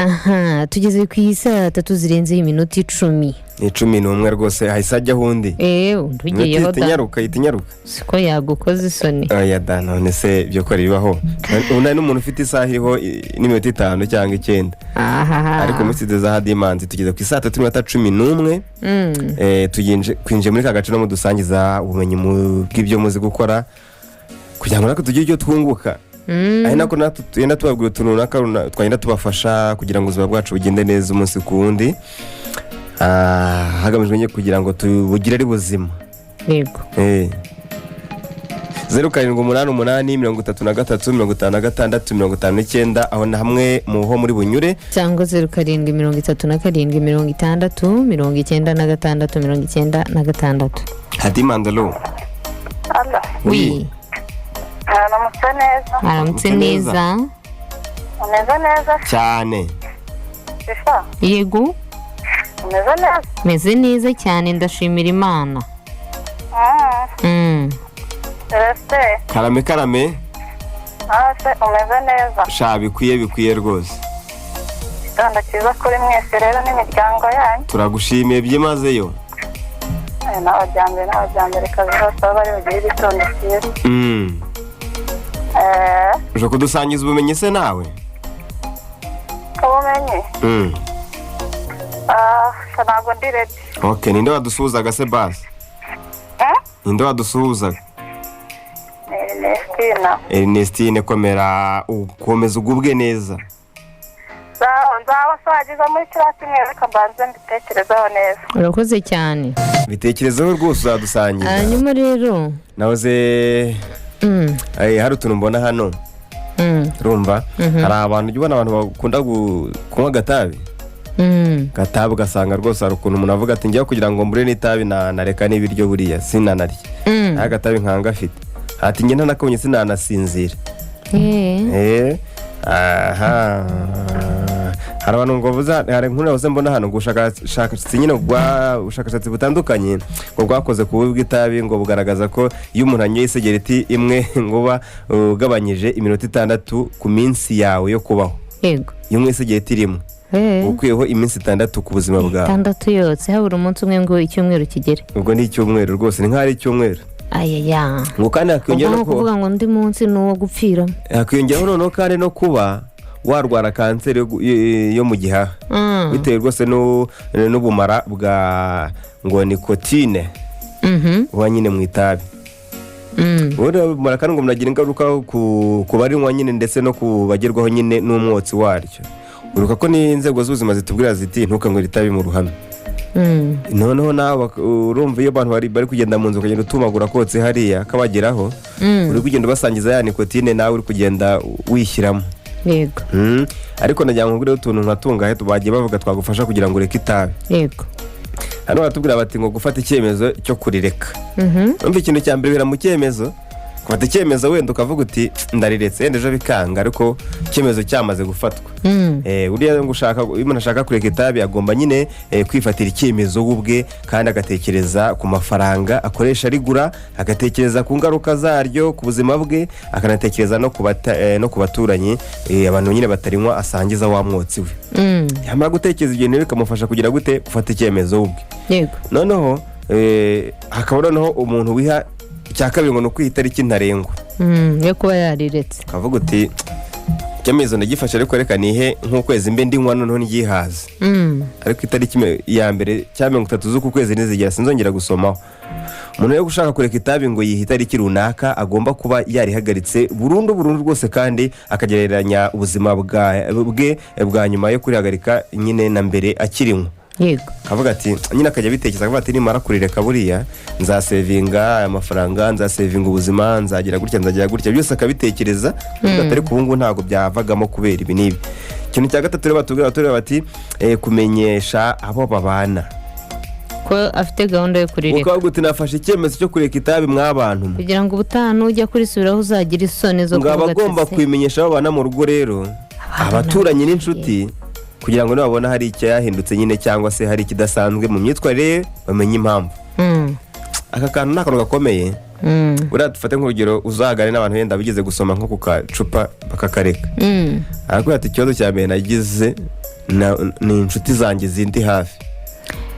aha tugeze ku isaa 3 zirenze iminota 10 11 rwose hahise ajyaho undi ntugiyeho da itinyaruka siko yagukoze isoni oya da none se byo ko ribaho unani n'umuntu ufite isaha iriho n'iminota 5 cyangwa 9 ariko muside za hadimanzi tugeze ku isaa 3:11 tuginje kwinje muri kagace no mudusangiza ubumenyi mu bw'ibyo muzi gukora kugira ngo nako tugire icyo twunguka ari nako natwe tubabwira utuntu naka twagenda tubafasha kugira ngo ubuzima bwacu bugende neza umunsi ku wundi hagamijwe nye kugira ngo tubugire ari buzima yego 0788 aho na hamwe muho muri bunyure cyangwa 0737 Hadi Mandalo oui aramutse neza umeze neza cyane yego umeze neza meze neza cyane ndashimira Imana karame se umeze neza sha bikwiye rwose Gitondo cyiza kuri mwese rero n'imiryango yanyu turagushimiye byimazeyo n'abajyambere kazi hose bari bagire igitondo cyiza uje kudusangiza ubumenyi se nawe ubumenyi ntabwo ndi ready okay ninde wadusuhuzaga se basi ninde wadusuhuzaga Ernestine komera ukomeza ugubwe neza nzaho sagiza muri kirasi mwere kabanze mbitekerezaho neza urakoze cyane bitekerezaho rwose uzadusangiza hanyuma rero nahoze hari utuntu mbona hano urumva hari abantu ubona abantu bakunda kunywa agatabi gatabi ugasanga rwose hari ukuntu umuntu avuga ati ngiye kugira ngo mbure n'itabi nareka n'ibiryo buriya sinanarye agatabi nkanga afite ati njye ntanakabonye sinanasinzira hari abantu ngo hari inkuru nahoze mbona hano ngo ubushakashatsi nyine ubushakashatsi butandukanye ngo bwakoze ku bubi bw'itabi ngo bugaragaza ko iyo umuntu anyoye isegereti imwe ngo uba ugabanyije iminota 6 ku minsi yawe yo kubaho yego iyo unywe isegereti rimwe ukwiyeho iminsi 6 ku buzima bwawe 6 yose habura umunsi umwe ngo icyumweru kigere ubwo ni icyumweru rwose ni nk'ari icyumweru ayaya ngo kandi hakiyongera no kuvuga ngo ndi munsi n'uwo gupfira hakiyongeraho noneho kandi no kuba warwara kanseri yo mu gihaha bitewe rwose n'ubumara bwa ngo nikotine uba nyine mu itabi ubumara kandi ngo munagira ingaruka ku barinywa nyine ndetse no kubagerwaho nyine n'umwotsi waryo uruka ko n'inzego z'ubuzima zitubwira ziti ntukanywe itabi mu ruhame noneho nawe urumva iyo abantu bari kugenda mu nzu ukagenda utumagura kotse hariya kabageraho uri kugenda ubasangiza ya nikotine nawe uri kugenda wishyiramo yego ariko najya ngubwire utuntu nkatungahe tubagiye bavuga twagufasha kugira ngo ureke itabi yego hano batubwira bati ngo gufata icyemezo cyo kurireka umva ikintu cya mbere bira mu cyemezo gufata icyemezo wenda ukavuga uti ndariretse wenda ejo bikanga ariko icyemezo cyamaze gufatwa uriya ngo ushaka iyo umuntu ashaka kureka itabi agomba nyine kwifatira icyemezo ubwe kandi agatekereza ku mafaranga akoresha arigura agatekereza ku ngaruka zaryo ku buzima bwe akanatekereza no ku baturanyi abantu nyine batarinywa asangiza wa mwotsi we yamara gutekereza ibyo bikamufasha kugira gute gufata icyemezo ubwe yego noneho hakaba noneho umuntu wiha icyakabiri ngo nuko itariki ntarengwa yo kuba yariretse kavuga uti icyemezo ndagifasha ariko reka nihe nk'ukwezi mbe ndinywa noneho ngihaze ariko itariki ya mbere cya 30 z'uku kwezi nizigera sinzongera gusomaho umuntu yo gushaka kureka itabi ngo yihe itariki runaka agomba kuba yarihagaritse burundu rwose kandi akagereranya ubuzima bwe bwa nyuma yo kurihagarika nyine na mbere akirinywa yego kavuga ati nyine akajya bitekereza akavuga ati nimara kurireka buriya nzasevinga aya mafaranga nzasevinga ubuzima nzagira gutya byose akabitekereza atari ku bungu ntago byavagamo kubera ibi nibi ikintu cya gatatu rero batubwira bati kumenyesha abo babana ko afite gahunda yo kurireka ukavuga uti nafashe icyemezo cyo kureka itabi mw'abantu kugira ngo ubutanu ujya kurisubiraho uzagira isoni zo kuvuga ati bagomba kwimenyesha abo babana mu rugo rero abaturanyi n'inshuti kugira ngo nabona hari icyahindutse nyine cyangwa se hari ikidasanzwe mu myitwarire bamenye impamvu aka kantu nako gakomeye uriya dufate nk'urugero uzagane n'abantu wenda bigeze gusoma nko ku kacupa bakakareka ariko ati ikibazo cya mbere nagize ni inshuti zanjye zindi hafi.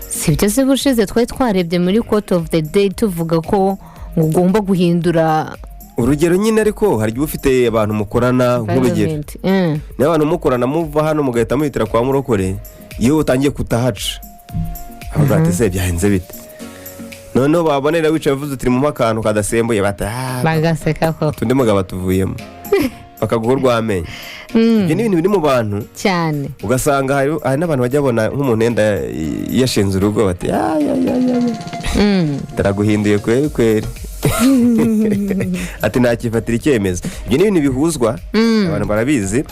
si ibyo se bushize twari twarebye muri quote of the day tuvuga ko ugomba guhindura urugero nyine, ariko hari igihe ufite abantu mukorana nk'urugero n'abantu mukorana muva hano mugahita muhitira kwa murokore, iyo utangiye kutahaca avuga ati se byahenze bite, noneho babonera wicaye uvuze uti mu makantu kadasembuye bagaseka ko tundi mugabo atuvuyemo bakaguha urw'amenyo. ibyo ni ibintu biri mu bantu cyane, ugasanga hari n'abantu bajya babona nk'umuntu yenda yashinze urugo bati taraguhinduye kweri kweri ati ntakifatira icyemezo. ibyo ni ibintu bihuzwa, abantu barabizi.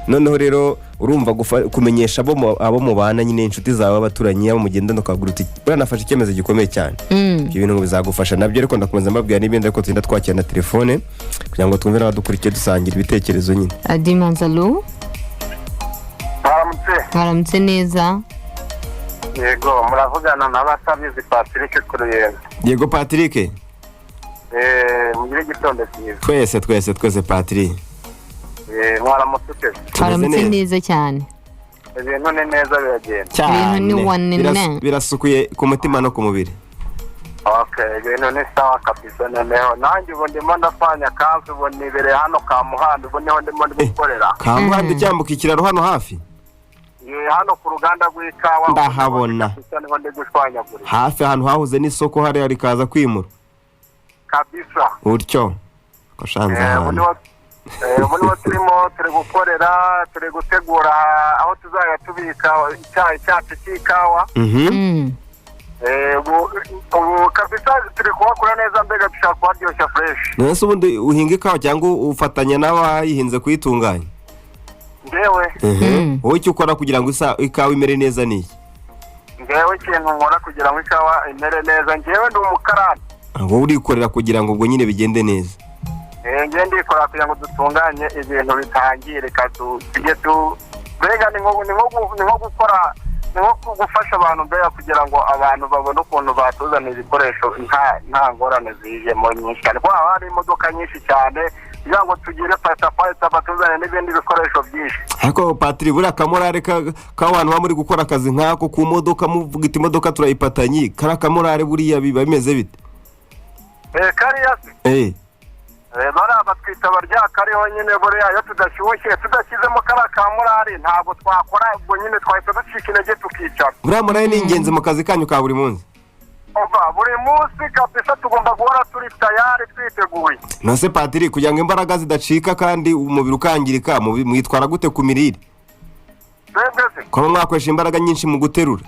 noneho rero urumva kumenyesha abo mubana nyine inshuti zawe, abaturanyi, abo mugendana, ukabwira uti buriya nafashe icyemezo gikomeye cyane. ibyo bintu bizagufasha nabyo, ariko ndakomeza mbabwira n'ibindi, ariko tugenda twakira na telefone kugira ngo twumve n'abadukurikiye dusangira ibitekerezo nyine. Adimanzalo, mwaramutse neza. yego muravugana na Basabizi Patrick Kuruyenda. Yego Patrick, mugire igitondo cyiza. twese Patrick. Mwaramutse neza cyane. ibintu ni neza biragenda cyane, birasukuye ku mutima no ku mubiri. ibintu ni sawa kabisa. noneho nanjye ubu ndimo ndafanya kazi, ubu nibereye hano Kamuhanda, ubu niho ndimo gukorera. Kamuhanda ucyambuka ikiraro hano hafi? hano ku ruganda rw'ikawa ndahabona niho ndi gushwanyagurira hafi ahantu hahoze n'isoko hariya rikaza kwimura kabisa utyo koshanze hano. ubu niho turi gukorera, turi gutegura aho tuzajya tubika icyayi cyacu cy'ikawa. ubu kabisa turi kuhakora neza, mbega dushaka kuharyoshya fresh. nese ubundi uhinga ikawa cyangwa ufatanya n'abayihinze kuyitunganya? ngewe wowe icyo ukora kugira ngo ikawa imere neza ni iki? ngewe ikintu nkora kugira ngo ikawa imere neza, ngewe ndi umukarani. wowe urikorera kugira ngo ubwo nyine bigende neza? ngewe ndikorera kugira ngo dutunganye ibintu bitangirika, tujye mbega ni nko gukora, ni nko gufasha abantu mbega kugira ngo abantu babone ukuntu batuzana ibikoresho nta ngorane zijemo nyinshi cyane, kuko haba hari imodoka nyinshi cyane kugira ngo tugire payita batuzane n'ibindi bikoresho byinshi. ariko Patrick, buriya kamorare k'abantu baba muri gukora akazi nk'ako ku modoka, muvuga iti imodoka turayipatanye, kariya kamorare buriya biba bimeze bite? kariya se bariya batwita baryaka ariho nyine, buriya iyo tudashyushye tudashyizemo kariya kamorare ntabwo twakora, ubwo nyine twahita ducika intege tukicara. buriya morale ni ingenzi mu kazi kanyu ka buri munsi? buri munsi kabisa tugomba guhora turi tayari twiteguye. nose Patrick, kugira ngo imbaraga zidacika kandi umubiri ukangirika, mwitwara gute ku mirire? kuba mwakoresha imbaraga nyinshi mu guterura?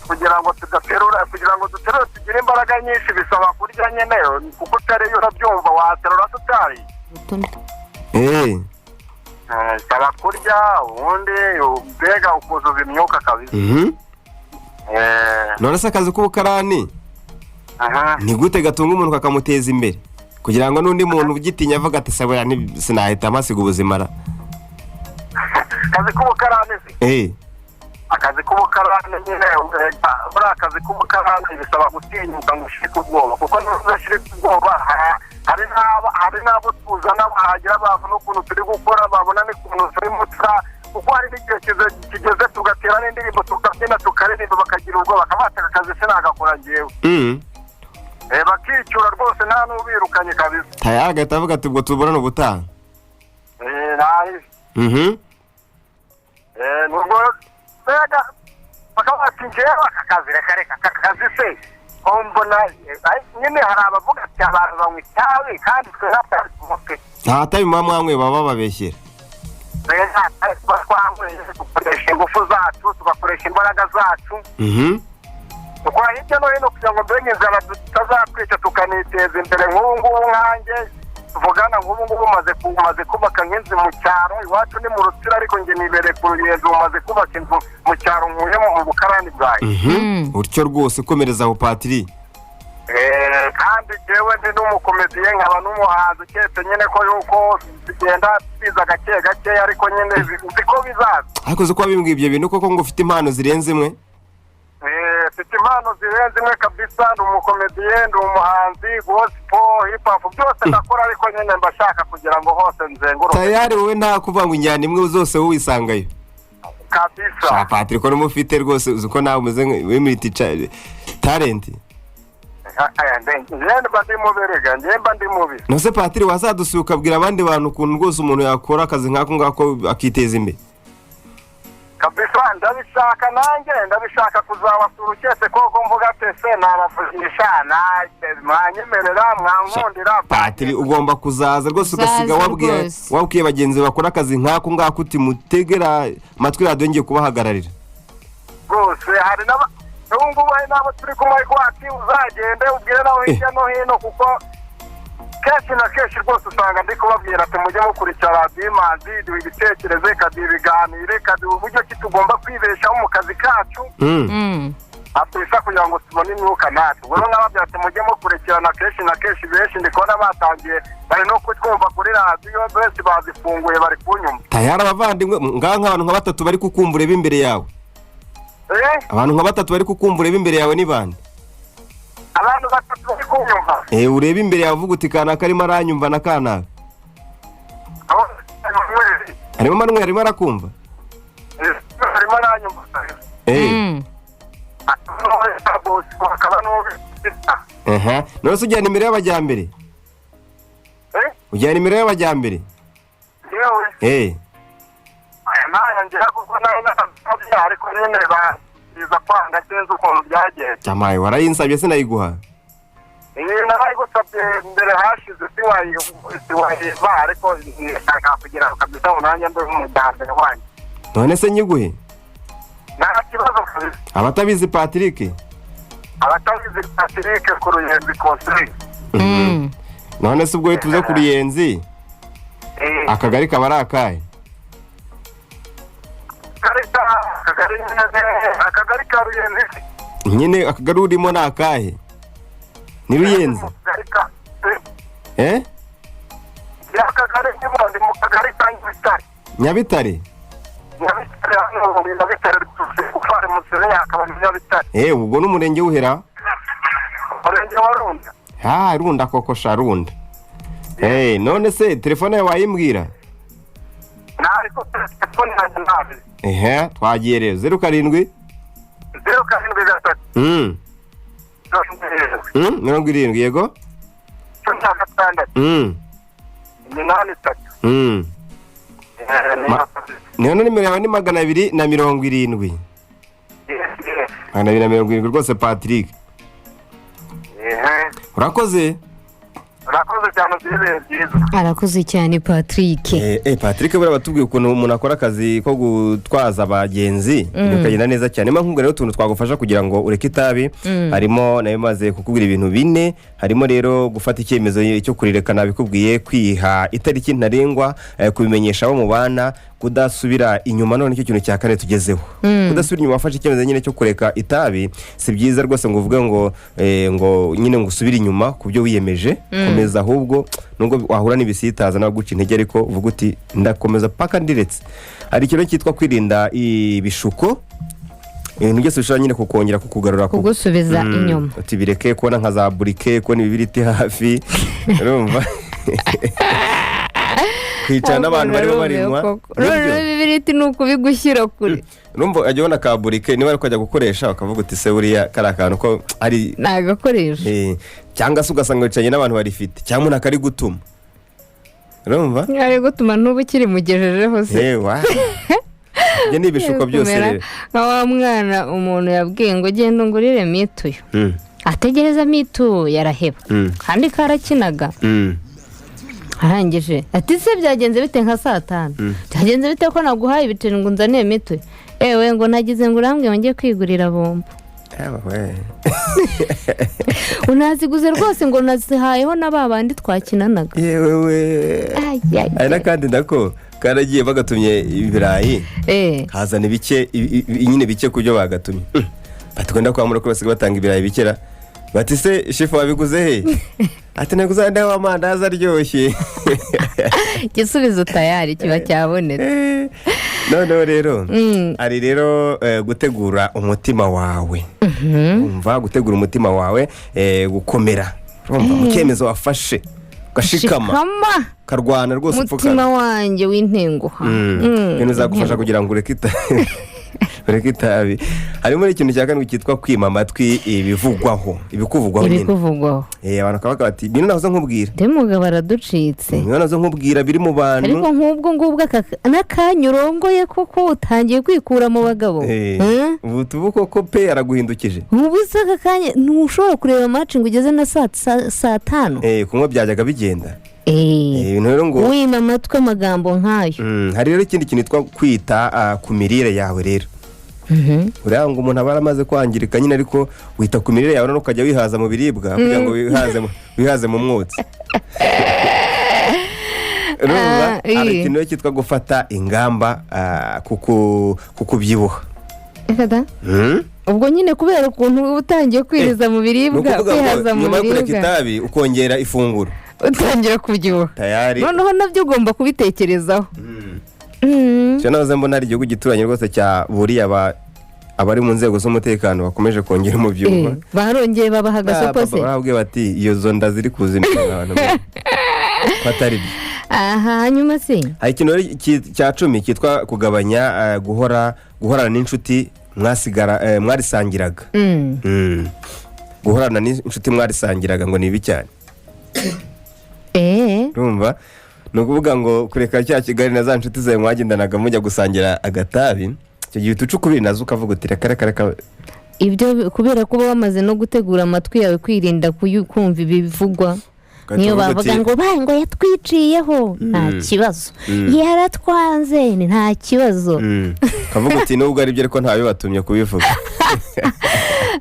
kugira ngo duterure tugire imbaraga nyinshi bisaba kurya nyine, kuko utariye urabyumva, waterura tutari. bisaba kurya ubundi mbega ukuzuza imyuka kabisa. none se akazi k'ubukarani ni gute gatunga umuntu kakamuteza imbere kugira ngo n'undi muntu ugitinya avuga ati sabura sinahita amasiga ubuzima ra? akazi k'ubukarani se? akazi k'ubukarani nyine, buriya akazi k'ubukarani bisaba gutinyuka ngo ushirike ubwoba, kuko ntuzashirike ubwoba hari n'abo tuzana bahagira abantu n'ukuntu turi gukora, babona n'ukuntu turimo kuko hari n'igihe kigeze tugatera n'indirimbo tukabyina tukaririmba bakagira ubwoba, bakabateka akazi sinagakora ngewe. bakicyura rwose nta n'ubirukanye kabisa. tayari agahita avuga ati ubwo tubonane ubutaha. nubwo mbega bakabati ngewe aka kazi reka aka kazi se mbona nyine hari abavuga ati abantu banywa itabi kandi twe natari ku mutwe. nta tabi mwamwe baba babeshyera. dukoresha ingufu zacu, tugakoresha imbaraga zacu, dukora hirya no hino kugira ngo mbere inzara tutazatwica tukaniteza imbere. nk'ubu ngubu nkanjye tuvugana, nk'ubu ngubu umaze kubaka nk'inzu mu cyaro iwacu ni mu Rutsiro, ariko njye nibereye ku Ruyenzi, umaze kubaka inzu mu cyaro nkuyemo mu bukarani bwayo. utyo rwose komereza aho Patrick. kandi jewe ndi n'umukomediye nkaba n'umuhanzi, cyetse nyine ko yuko bigenda biza gake gake, ariko nyine ziko bizaza. ariko uzi ko wabimbwiye ibyo bintu koko ngo ufite impano zirenze imwe? mfite impano zirenze imwe kabisa, ndi umukomediye, ndi umuhanzi, gospel, hip hop, byose ndakora, ariko nyine mbashaka kugira ngo hose nzenguruke. tayari wowe nta kuvuga ngo injyana imwe zose wowe wisangayo kabisa. Patrick ko n'umufite rwose uzi ko nawe umeze nk'imiti talent. Njemba ndi muberega, njemba ndi mubi. Nose Patrick wazadusuka ukabwira abandi bantu ukuntu rwose umuntu yakora akazi nk'ako ngako akiteza imbere. Kabisa ndabishaka nanjye, ndabishaka kuzabasura uketse koko mvuga ati se nabavugisha mwanyemerera mwankundira. Patrick ugomba kuzaza rwose ugasiga wabwiye bagenzi bakora akazi nk'ako ngako uti mutegera amatwi radio ngiye kubahagararira. Rwose hari n'ubungubu hari n'abo turi kumwe kwati uzagende ubwire nawe hirya no hino, kuko kenshi na kenshi rwose usanga ndi kubabwira ati mujye mukurikira radiyo Imanzi, duha ibitekerezo, ikaduha ibiganiro, ikaduha uburyo ki tugomba kwibeshaho mu kazi kacu atisa kugira ngo tubone imyuka natwe. Ubwo nababwira ati mujye mukurikirana kenshi na kenshi, benshi ndi kubona batangiye bari no kutwumva kuri radiyo, benshi bazifunguye bari kunyumva. Tayari abavandimwe nk'abantu nka batatu bari kukumvura b'imbere yawe. Abantu nka batatu bari kukumvura b'imbere yawe ni bande? Abantu batatu bari kunyumva. Ureba imbere yawe uvuga uti kana karimo aranyumva na kana. Harimo Manuel arimo arakumva. Harimo aranyumva. Nose ujyana nimero y'abajyambere? Ujyana nimero y'abajyambere? Yewe. Naya njya kuko nayo ariko nyine biza kwanga sinzi ukuntu byagenze. Cyamaye warayinsabye sinayiguha. Narayigusabye mbere hashize siwayiva, ariko nshaka kugira ngo kabisa unanye mbe nk'umujyambere wanjye. None se nyiguhe? Nta kibazo kabisa. Abatabizi Patrick? Abatabizi Patrick ku Ruyenzi Conseil. None se ubwo tuze ku Ruyenzi? Akagari kaba ari akahe? Akagari ka Ruyenzi. Nyine akagari urimo ni akahe? Ni Ruyenzi? Akagari k'Ibondi mu kagari ka Nyabitare. Nyabitare? Nyabitare hano mu Nyabitare ufare mu Sire yakaba mu Nyabitare. Ubwo n'umurenge wuhera? Umurenge wa Runda. Runda koko sha Runda. None se telefone yawe wayimbwira? Nariko telefone yanjye nabi. Twagiye rero 07 07 70 yego? 16 83. Niyo nimero yawe ni 270. 270 rwose Patrick. Urakoze? Urakoze cyane byiza. Arakoze cyane Patrick. Patrick bura batubwiye ukuntu umuntu akora akazi ko gutwaza abagenzi bikagenda neza cyane. Niyo nkubwo rero tuntu twagufasha kugira ngo ureke itabi, harimo nayo maze kukubwira ibintu bine, harimo rero gufata icyemezo cyo kurirekana bikubwiye, kwiha itariki ntarengwa, kubimenyesha abo mubana, kudasubira inyuma. None icyo kintu cya kane tugezeho, kudasubira inyuma wafashe icyemezo nyine cyo kureka itabi si byiza rwose ngo uvuge ngo nyine ngo usubire inyuma ku byo wiyemeje. Komeza, ahubwo nubwo wahura n'ibisitaza no guca intege, ariko uvuga uti ndakomeza paka ndiretse. Hari ikintu cyitwa kwirinda ibishuko, ibintu byose bishobora nyine kukongera kukugarura kugusubiza inyuma. Uti bireke kubona nka za burike, kubona ibibiriti hafi, urumva kwicara n'abantu barimo barinywa. Ibibiriti ni ukubigushyira kure. Urumva ajya ubona ka burike niba ariko ajya gukoresha bakavuga uti se buriya kari akantu ko ari nagakoresha, cyangwa se ugasanga wicaranye n'abantu barifite, cyangwa umuntu akari gutuma, urumva ari gutuma n'ubu ukiri mugejejeho se. ibyo ni ibishuko byose rero. Nka wa mwana umuntu yabwiye ngo genda ungurire mituyu, ategereza mituyu yaraheba kandi karakinaga. Arangije ati se byagenze bite nka saa 5? Byagenze bite ko naguhaye ibiceri ngo nzane mituyu? Ngo nagize ngo urambwe ngiye kwigurira bombo. Unaziguze rwose ngo nazihayeho na babandi twakinanaga. Ari nakandi ndako karagiye bagatumye ibirayi, hazana bike nyine bike kubyo bagatumye. Batugenda kwa muroko basiga batanga ibirayi bikera. Bati se shefu wabiguze he? Ati naguze ndaho amandazi aryoshye. Igisubizo tayari kiba cyabonetse. noneho rero ari rero gutegura umutima wawe, umva gutegura umutima wawe gukomera, urumva mu cyemezo wafashe ugashikama karwana rwose umutima wanjye w'intenguha, ibintu bizagufasha kugira ngo ureke itabi. harimo ikintu cya kane cyitwa kwima amatwi ibikuvugwaho nyine, abantu bakavuga bati ibintu nahoze nkubwira mugabo araducitse, ibintu nahoze nkubwira biri mu bantu, ariko nk'ubwo ngubwo n'akanyurongoye koko utangiye kwikura mu bagabo, ubu tubu koko pe araguhindukije, ubu se aka kanya ntushobora kureba match ngo ugeze na saa 5 kunywa byajyaga bigenda. wima amatwi amagambo nk'ayo. hari rero ikindi kintu cyitwa kwita ku mirire yawe rero, uriya ngo umuntu aba yaramaze kwangirika nyine, ariko wita ku mirire yawe no ukajya wihaza mu biribwa kugira ngo wihaze mu mwotsi. hari ikintu cyitwa gufata ingamba ku kubyibuha. ubwo nyine kubera ukuntu uba utangiye kwiriza mu biribwa, kwihaza mu biribwa, nyuma yo kureka itabi ukongera ifunguro utangira kubyibuha tayari, noneho nabyo ugomba kubitekerezaho. cyo nahoze mbona ari igihugu gituranye rwose cya buriya abari mu nzego z'umutekano bakomeje kongera umubyibuho, barongeye babaha agasopo se, barabwiye bati iyo zo nda ziri kuzimira abantu batari byo. hanyuma se hari ikintu cya 10 cyitwa kugabanya guhorana n'inshuti mwarisangiraga. guhorana n'inshuti mwarisangiraga ngo ni ibi cyane, urumva ni ukuvuga ngo kureka cya Kigali na za nshuti zawe mwagendanaga mujya gusangira agatabi, icyo gihe utucukubiri nazo ukavuga uti reka ibyo kubera kuba wamaze no gutegura amatwi yawe kwirinda kumva ibivugwa. niyo bavuga ngo yatwiciyeho nta kibazo, yaratwanze nta kibazo, kavuga uti nubwo ari byo ariko ntawe batumye kubivuga.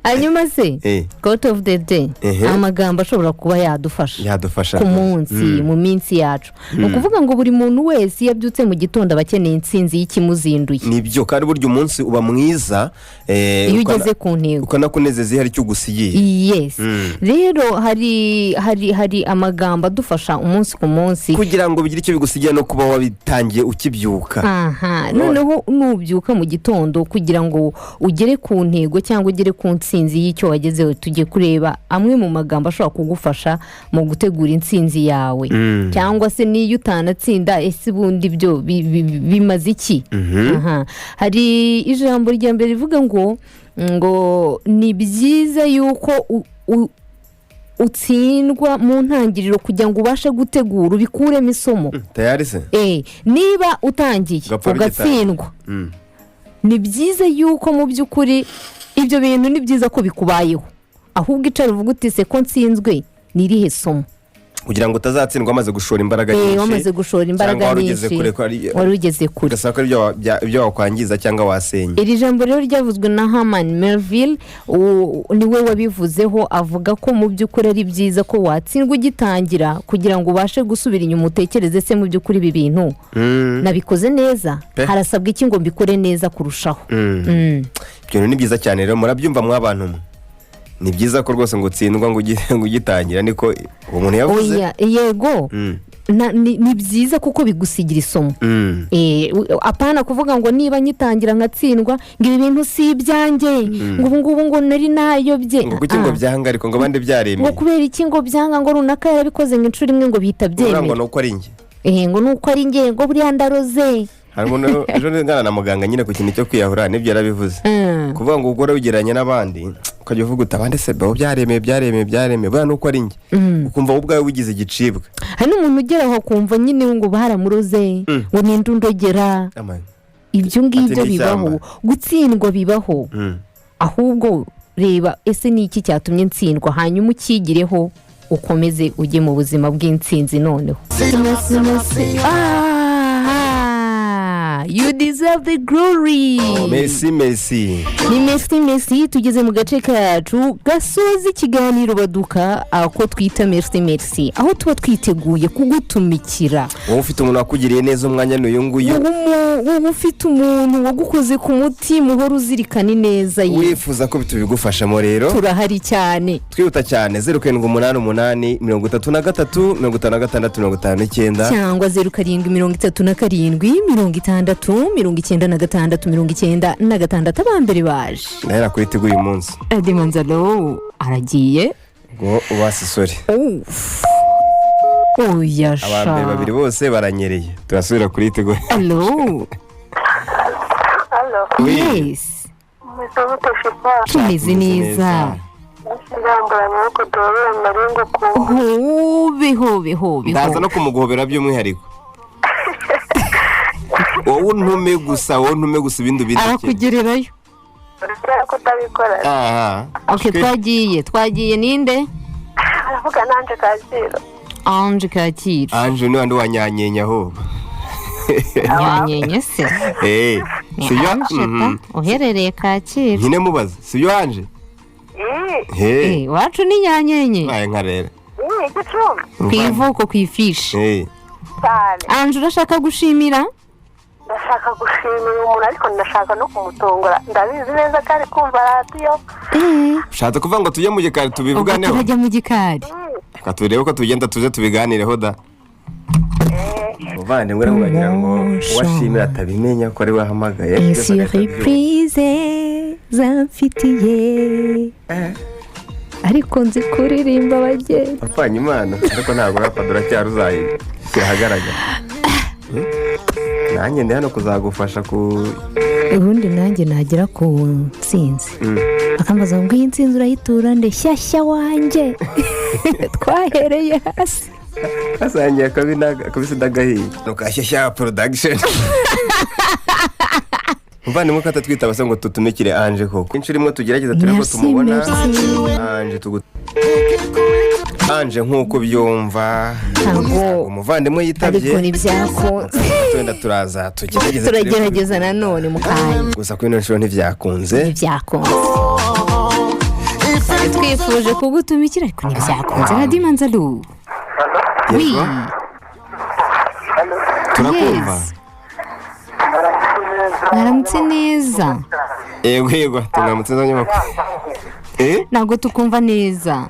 hanyuma se quote of the day, amagambo ashobora kuba yadufasha ku munsi, mu minsi yacu. ni ukuvuga ngo buri muntu wese iyo abyutse mu gitondo aba akeneye intsinzi y'ikimuzinduye. nibyo, kandi burya umunsi uba mwiza iyo ugeze ku ntego, ukanakunezeza hari icyo ugusigiye. yes. rero hari amagambo adufasha umunsi ku munsi kugira ngo bigire icyo bigusigiye no kuba wabitangiye ukibyuka. noneho nubyuka mu gitondo kugira ngo ugere ku ntego cyangwa ugere ku ntsinzi y'icyo wagezeho, tujye kureba amwe mu magambo ashobora kugufasha mu gutegura intsinzi yawe. cyangwa se niyo utanatsinda ese ubundi byo bimaze iki. hari ijambo rya mbere rivuga ngo ni byiza yuko utsindwa mu ntangiriro kugira ngo ubashe gutegura ubikuremo isomo. tayari se niba utangiye ugatsindwa, ni byiza yuko mu by'ukuri ibyo bintu ni byiza ko bikubayeho, ahubwo icara uvuga uti se ko nsinzwe ni irihe somo, kugira ngo utazatsindwa wamaze gushora imbaraga nyinshi, wamaze gushora imbaraga nyinshi, wari ugeze kure, ugasaba ko ibyo wakwangiza cyangwa wasenya. iri jambo rero ryavuzwe na Herman Melville, niwe wabivuzeho, avuga ko mu by'ukuri ari byiza ko watsindwa ugitangira kugira ngo ubashe gusubira inyuma utekereze se mu by'ukuri ibi bintu nabikoze neza, harasabwa iki ngo mbikore neza kurushaho. ibyo ni byiza cyane rero, murabyumva mw'abantu mwe, ni byiza ko rwose ngo utsindwa ngo ugitangira, niko umuntu yavuze. yego, ni byiza kuko bigusigira isomo. apana kuvuga ngo niba nyitangira nkatsindwa ngo ibi bintu si ibyanjye, ngo ubu ngubu ngo nari nayobye, ngo kuki ngo byanga ariko ngo abandi byaremye, ngo kubera iki ngo byanga, ngo runaka yarabikoze ngo inshuro imwe ngo bihita byemera, ngo nuko ari njye, ngo nuko ari njye, ngo buriya ndaroze. ejo ngana na muganga nyine ku kintu cyo kwiyahura nibyo yarabivuze, kuvuga ngo ugora wigeranye n'abandi ukajya uvuga uti abandi se bo byaremeye buriya nuko ari njye, ukumva wowe ubwawe wigize igicibwa. hari n'umuntu ugera aho kumva nyine ngo baramuroze, ngo ninde undogera. ibyo ngibyo bibaho, gutsindwa bibaho, ahubwo reba ese ni iki cyatumye ntsindwa, hanyuma ukigireho ukomeze ujye mu buzima bw'intsinzi. noneho you deserve the glory. merci ni merci. tugeze mu gace kacu gasoza ikiganiro baduka, ako twita merci, aho tuba twiteguye kugutumikira. wowe ufite umuntu wakugiriye neza umwanya n'uyu nguyu, wowe ufite umuntu wagukoze ku mutima uhora uzirikana neza ye, wifuza ko tubigufashamo, rero turahari cyane, twihuta cyane. 0788 33 56 59 cyangwa 0737 56 #939696 abambere baje ndahera kuri Tigo uyu munsi Dimanzalo aragiye ngo ubasisore yasha abambere babiri bose baranyereye turasubira kuri Tigo. Hello. Yes. Tumeze neza. Hobe. Ndaza no kumuguhobera by'umwihariko. wowe ntume gusa ibindi bindi. Arakugererayo. Okay, twagiye ninde? Aravuga nanje Kacyiru. Ange ni wandi wanyanyenya ho. Nyanyenye se. Siyo. Uherereye Kacyiru. Nyine mubaza, siyo Ange? Wacu ni nyanyenye. Nkarera. Igicumbi. Kwivuko kwifishi. Cyane. Ange urashaka gushimira? Ndashaka gushimira umuntu ariko ndashaka no kumutungura. Ndabizi neza ko ari kumva radio. Ushatse kuvuga ngo tujye mu gikari tubivuganeho? Turajya mu gikari. Reka turebe ko tugenda tuze tubiganireho da. Muvandimwe aravuga ngo washimira atabimenya ko ari wahamagaye. Surprise zamfitiye. Ariko nzi kuririmba abageni. Apanye Imana ariko ntabwo rapadura cyaruzaye kihagaragara. Nanjye ndi hano kuzagufasha ku ubundi nanjye nagera ku nsinzi akambaza ngo iyi nsinzi urayitura nde shyashya wanjye twahereye hasi asangiye kabisa ndagahiye nukashyashya production muvandimwe ko twitaba ngo tutumikire Ange koko inshuro imwe tugerageza turebe ko tumubona Ange nk'uko byumva umuvandimwe yitabye ariko nibyakunze twenda turaza turagerageza nanone mu kanya gusa kuri ino nshuro ntibyakunze twifuje kugutumikira ariko ntibyakunze na Dimanzalo turakumva mwaramutse neza yego tunamutse neza nyamakuru ntabwo tukumva neza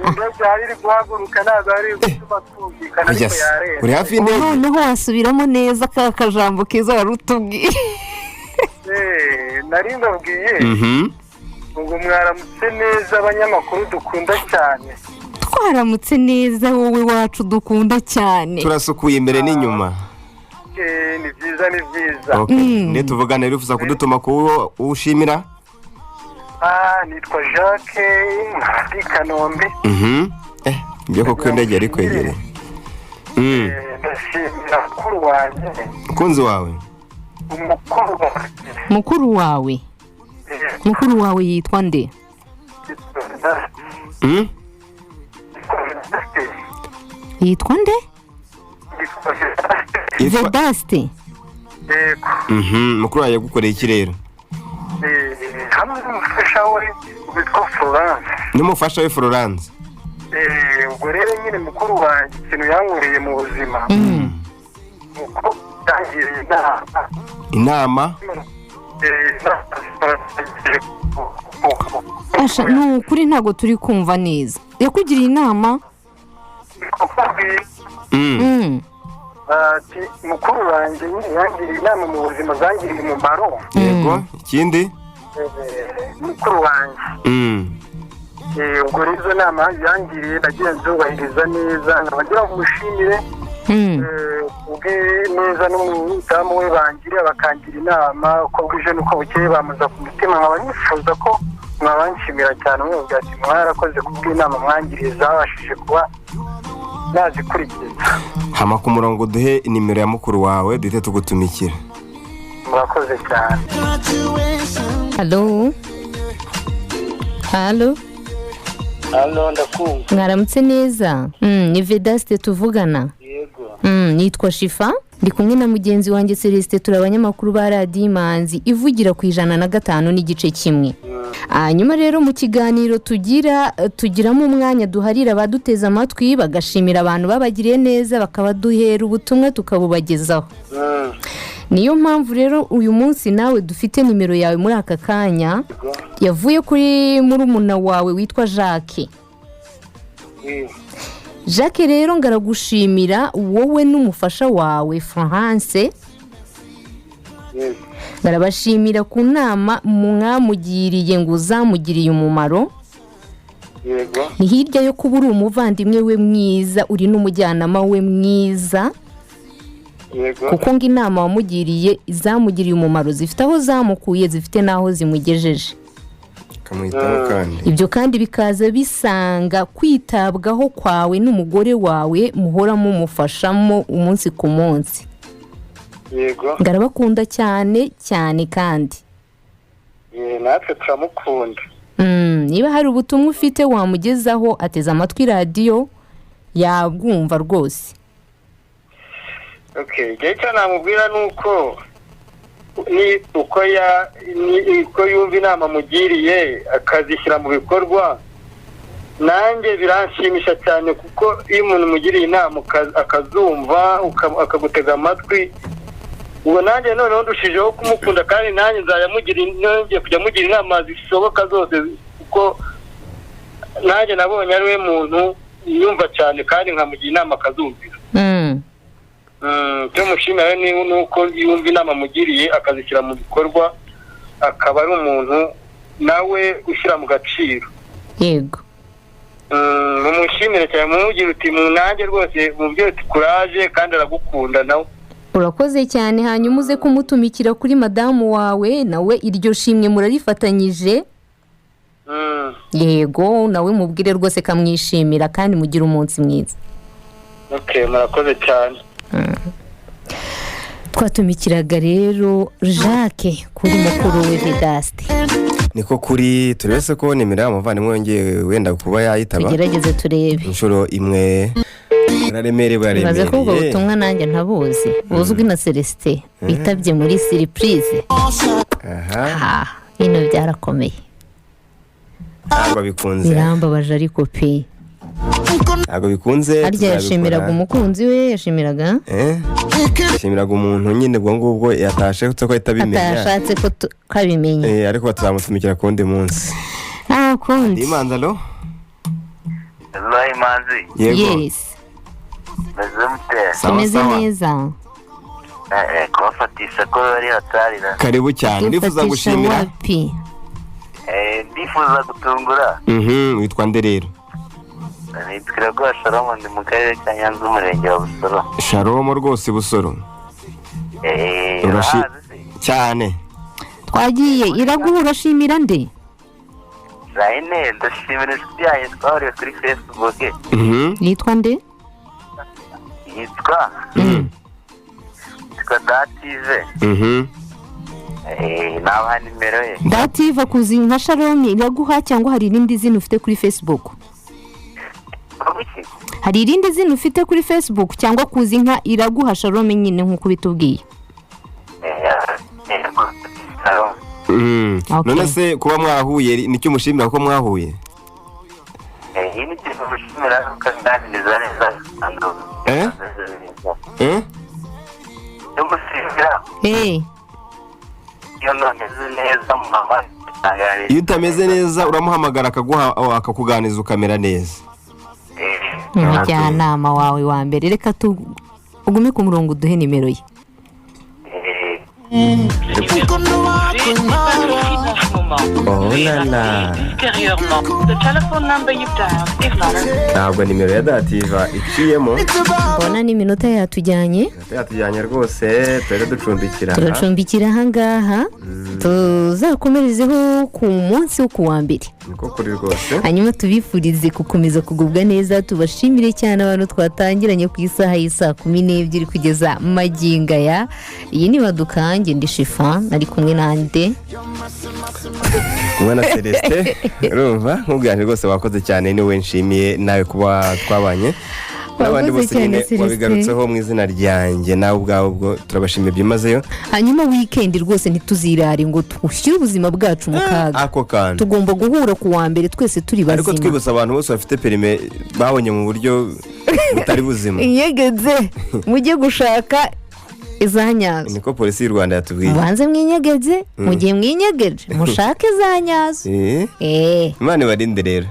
indege iri guhaguruka ntabwo ari gutuma twumvikana ariko yareba uri hafi y'indege noneho wasubiramo neza ka kajambo keza wari utubwiye nari mbabwiye ngo mwaramutse neza abanyamakuru dukunda cyane twaramutse neza wowe wacu dukunda cyane turasukuye imbere n'inyuma ni byiza ne tuvugana rero ufuza kudutuma ko ushimira nitwa Jacques ndi Kanombe ngiye ko indege ari kwegereye ndashimira mukuru wanjye mukunzi wawe mukuru wawe yitwa nde yitwa nde Vedaste mukuru wawe yagukoreye iki rero hamwe n'umufasha we witwa Florence n'umufasha we Florence ubwo rero nyine mukuru wanjye ikintu yankoreye mu buzima nuko yangiriye inama ni ukuri ntabwo turi kumva neza yakugiriye inama mukuru wanjye nyine yangiriye inama mu buzima zangiriye umumaro yego ikindi mukuru wanjye ubwo rero izo nama yangiriye nagiye nzubahiriza neza nkabagira ngo mushimire ubwe neza n'umudamu we bangiriye bakangira inama uko bwije n'uko bukeye bamuza ku mutima nkaba nifuza ko mwabanshimira cyane mwebwe ati mwarakoze kubw'inama mwangiriye zabashije kuba nazikurikiza hama ku murongo duhe nimero ya mukuru wawe duhite tugutumikira murakoze cyane halo ndakumva mwaramutse neza ni Vedaste tuvugana nitwa Shifa ndi kumwe na mugenzi wanjye Celeste turi abanyamakuru ba Radio Imanzi ivugira ku 105 n'igice kimwe nyuma rero mu kiganiro tugiramo umwanya duharira abaduteza amatwi bagashimira abantu babagiriye neza bakabaduhera ubutumwa tukabubagezaho niyo mpamvu rero uyu munsi nawe dufite nimero yawe muri aka kanya yavuye kuri murumuna wawe witwa Jacques Jacques rero ngaragushimira wowe n'umufasha wawe France, ngarabashimira ku nama mwamugiriye ngo uzamugiriye umumaro. yego Ni hirya yo kuba uri umuvandimwe we mwiza, uri n'umujyanama we mwiza, yego kuko ngo inama wamugiriye zamugiriye umumaro, zifite aho zamukuye, zifite n'aho zimugejeje. kamwitaho kandi Ibyo kandi bikaza bisanga kwitabwaho kwawe n'umugore wawe muhora mumufashamo umunsi ku munsi. yego Ngarabakunda cyane cyane kandi natwe turamukunda. niba hari ubutumwa ufite wamugezaho, ateze amatwi radiyo yabwumva rwose. Okay, igihe cyo namubwira nuko uko yumva inama mugiriye akazishyira mu bikorwa, nanjye biranshimisha cyane, kuko iyo umuntu umugiriye inama akazumva akagutega amatwi, ubwo nanjye noneho ndushijeho kumukunda, kandi nanjye nzajya kujya mugira inama zishoboka zose, kuko nanjye nabonye ari we muntu yumva cyane kandi nkamugira inama akazumvira. Icyo mushimira ni uko yumva inama mugiriye akazishyira mu bikorwa, akaba ari umuntu nawe ushyira mu gaciro. Yego. Mumushimire cyane, mumubwire uti nanjye rwose mubwire uti kuraje, kandi aragukunda nawe. Urakoze cyane, hanyuma uze kumutumikira kuri madamu wawe, nawe iryo shimwe murarifatanyije. Yego, nawe mubwire rwose kamwishimira kandi mugira umunsi mwiza. Okay, murakoze cyane. Twatumikiraga rero Jacques kuri mukuru we Vedaste. niko kuri turese ko nimero y'amuvandimwe wongeye wenda kuba yayitaba, Tugerageze turebe inshuro imwe. Baze ko ubwo butumwa nanjye ntabuzi, buzwi na Celestin bitabye muri surprise. Ino byarakomeye, ntabwo bikunze, birambabaje ariko pe ntabwo bikunze. harya yashimiraga umukunzi we, yashimiraga umuntu nyine ubwo ngubwo yatashe ko itabimenya, atashatse ko kabimenya, ariko tuzamutumikira ku wundi munsi. kundi Imanzalo Imanzi. yes, tumeze neza. Kubafatisha ko bari hatarira. karibu cyane, ndifuza gushimira. Ndifuza gutungura. Witwa nde rero? Nitwira ko Sharomo, ndi mu karere ka Nyanza, umurenge wa Busoro. Sharomo rwose Busoro. Cyane. Twagiye Iraguha, urashimira nde? Zaine, ndashimira inshuti yanjye twahuriye kuri Facebook. Yitwa nde? Yitwa Dative. Nabaha nimero ye. Dative kuzi nka Sharomi Iraguha, cyangwa hari irindi zina ufite kuri Facebook? Hari irindi zina ufite kuri Facebook cyangwa kuzi nka Iraguha Sharomi nyine nkuko bitubwiye? None se kuba mwahuye nicyo mushimira ko mwahuye? Ni cyo mushimira ko ndaniza neza. Iyo utameze neza uramuhamagara akakuganiza ukamera neza. Umujyanama wawe wa mbere, reka ugume ku murongo uduhe nimero ye. Ntabwo nimero ya Dativa iciyemo. Mbona n'iminota yatujyanye rwose, turacumbikira ahangaha, tuzakomerezeho ku munsi wo kuwa mbere. niko kuri rwose. Hanyuma tubifurize gukomeza kugubwa neza, tubashimire cyane abantu twatangiranye ku isaha y'isa 12 kugeza magingo aya. Iyi ni Badukange, ndi Shifa, nari kumwe nande Mwana Celestin. Urumva nkubwanje rwose wakoze cyane, niwe nshimiye nawe kuba twabanye. N'abandi bose nyine wabigarutseho mu izina ryanjye, nawe ubwawe ubwo turabashimiye byimazeyo. Hanyuma weekend rwose ntituzirare ngo tushyire ubuzima bwacu mu kaga. Ako kandi tugomba guhura ku wa mbere twese turi bazima. Ariko twibutsa abantu bose bafite perime babonye mu buryo butari buzima. Inyegeze mujye gushaka izanyazo. Niko polisi y'u Rwanda yatubwiye. Mubanze mwinyegeze, mugiye mwinyegeje mushake izanyazo. Imana ibarinde rero.